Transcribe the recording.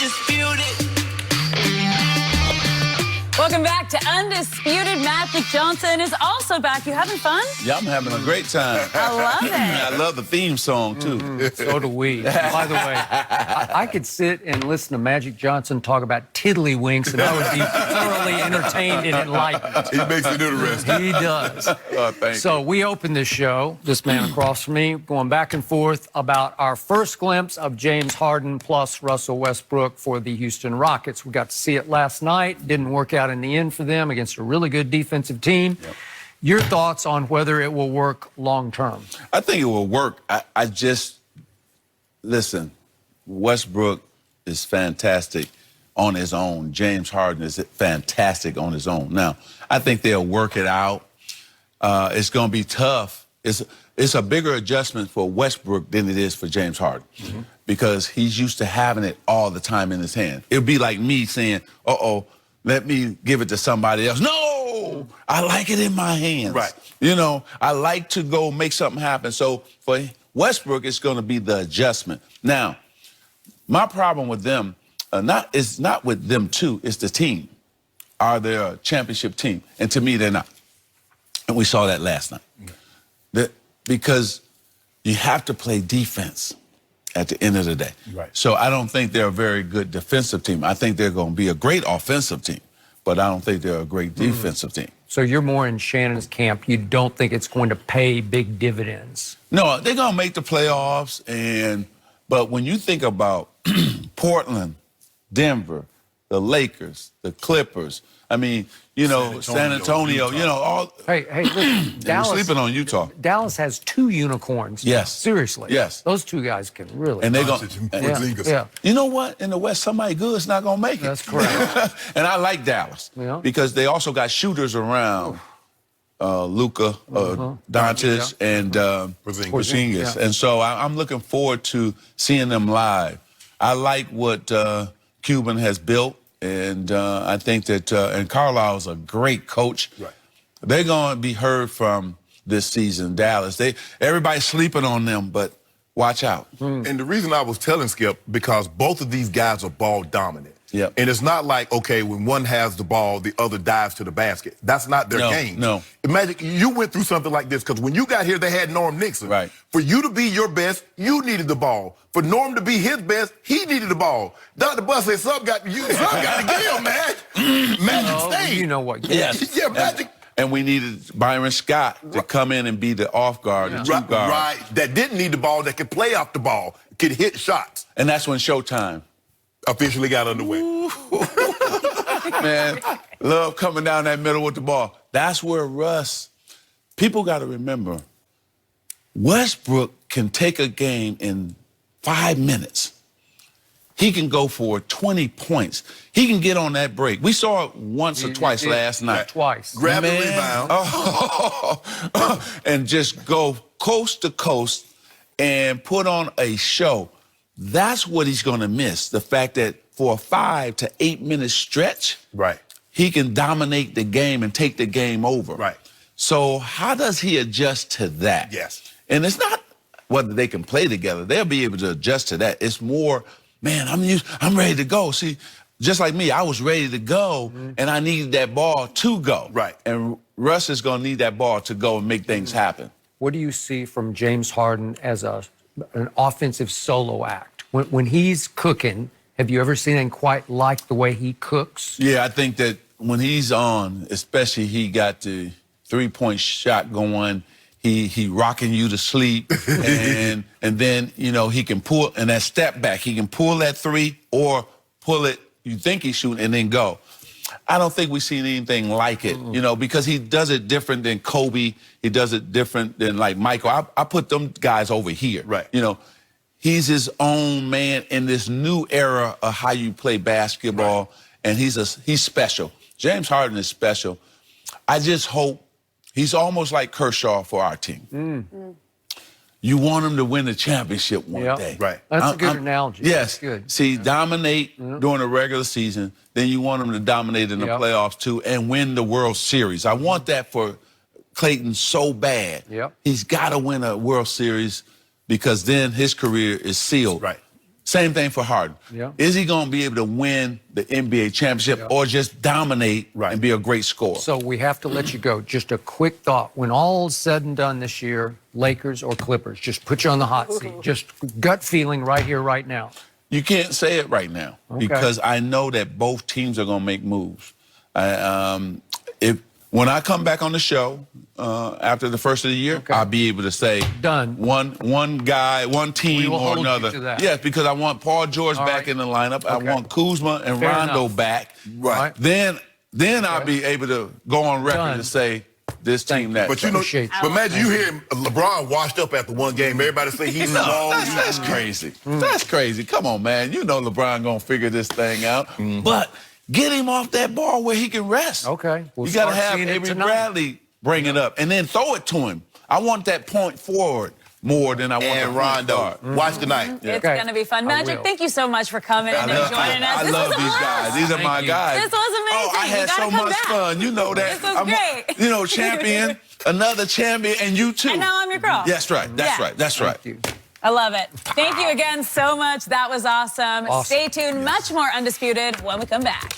Undisputed. Welcome back to Undisputed. Magic Johnson is also back. You having fun? Yeah, I'm having a great time. I love it. I love the theme song, too. So do we. By the way, I could sit and listen to Magic Johnson talk about tiddlywinks, and I would be thoroughly entertained and enlightened. He makes it interesting. He does. Thank So we opened this show, this man across from me, going back and forth about our first glimpse of James Harden plus Russell Westbrook for the Houston Rockets. We got to see it last night. Didn't work out in the end for them against a really good defensive team. Yep. Your thoughts on whether it will work long term? I think it will work. I just, listen, Westbrook is fantastic on his own. James Harden is fantastic on his own. Now, I think they'll work it out. It's going to be tough. It's a bigger adjustment for Westbrook than it is for James Harden because he's used to having it all the time in his hand. It would be like me saying, let me give it to somebody else. No, I like it in my hands. Right. You know, I like to go make something happen. So for Westbrook, it's going to be the adjustment. Now, my problem with them, it's not with them too, it's the team. Are they a championship team? And to me, they're not. And we saw that last night. Because you have to play defense at the end of the day. Right. So I don't think they're a very good defensive team. I think they're going to be a great offensive team, but I don't think they're a great defensive team. So you're more in Shannon's camp. You don't think it's going to pay big dividends? No, they're going to make the playoffs, but when you think about Portland, Denver, the Lakers, the Clippers, I mean, you know, San Antonio, you know, all. Hey, listen, Dallas. We're sleeping on Utah. Dallas has two unicorns. Yes. Seriously. Yes. Those two guys can really. And they're going Yeah. You know what? In the West, somebody good is not going to make it. That's correct. And I like Dallas because they also got shooters around Luka, Doncic, and Porzingis. Yeah. And so I'm looking forward to seeing them live. I like what Cuban has built. And I think that, and Carlisle's a great coach. Right. They're going to be heard from this season, Dallas. Everybody's sleeping on them, but watch out. And the reason I was telling Skip, because both of these guys are ball dominant. Yep. And it's not like, okay, when one has the ball, the other dives to the basket. That's not their game. No. Imagine you went through something like this, because when you got here, they had Norm Nixon. Right. For you to be your best, you needed the ball. For Norm to be his best, he needed the ball. Dr. Buss said, Sub got to get him, man. Magic stayed. You know what? Yes. Yeah, Magic. And we needed Byron Scott to come in and be the off guard, the two guard. Right. That didn't need the ball, that could play off the ball, could hit shots. And that's when Showtime Officially got underway. Man, love coming down that middle with the ball. That's where Russ, people got to remember, Westbrook can take a game in 5 minutes. He can go for 20 points. He can get on that break. We saw it once or twice last night. Twice. Grab the rebound. And just go coast to coast and put on a show. That's what he's going to miss, the fact that for a 5 to 8 minute stretch, Right. he can dominate the game and take the game over. Right. So how does he adjust to that? Yes. And it's not whether they can play together. They'll be able to adjust to that. It's more, man, I'm ready to go. See, just like me, I was ready to go, and I needed that ball to go. Right. And Russ is going to need that ball to go and make things happen. What do you see from James Harden as an offensive solo act? When he's cooking, have you ever seen him quite like the way he cooks? Yeah, I think that when he's on, especially he got the three-point shot going, he rocking you to sleep, and then, you know, he can pull, and that step back, he can pull that three or pull it, you think he's shooting, and then go. I don't think we've seen anything like it, you know, because he does it different than Kobe. He does it different than, like, Michael. I put them guys over here. Right. You know, he's his own man in this new era of how you play basketball, and he's special. James Harden is special. I just hope he's almost like Kershaw for our team. You want him to win the championship one day. Right. That's a good analogy. Yes. That's good. See, dominate during the regular season, then you want him to dominate in the playoffs too and win the World Series. I want that for Clayton so bad. Yep. He's got to win a World Series because then his career is sealed. Right. Same thing for Harden. Yeah. Is he going to be able to win the NBA championship or just dominate and be a great scorer? So we have to let you go. Just a quick thought. When all is said and done this year, Lakers or Clippers, just put you on the hot seat. Just gut feeling right here, right now. You can't say it right now because I know that both teams are going to make moves. When I come back on the show after the first of the year, I'll be able to say done. One guy, one team or another. Yes, because I want Paul George back in the lineup. I want Kuzma and Rondo back. Right. Then I'll be able to go on record and say this team that. But you know, but imagine you hear LeBron washed up after one game. Everybody say he's long. That's crazy. That's crazy. Come on, man. You know LeBron gonna figure this thing out. But get him off that ball where he can rest. Okay. You got to have Avery Bradley bring it up and then throw it to him. I want that point forward more than I want the Rondo. Watch tonight. It's going to be fun. Magic, thank you so much for coming and joining us. I love these guys. These are my guys. This was amazing. Oh, I had so much fun. You know that. This was great. You know, champion, another champion, and you too. And now I'm your girl. That's right. That's right. That's right. I love it. Thank you again so much. That was awesome. Stay tuned. Much more Undisputed when we come back.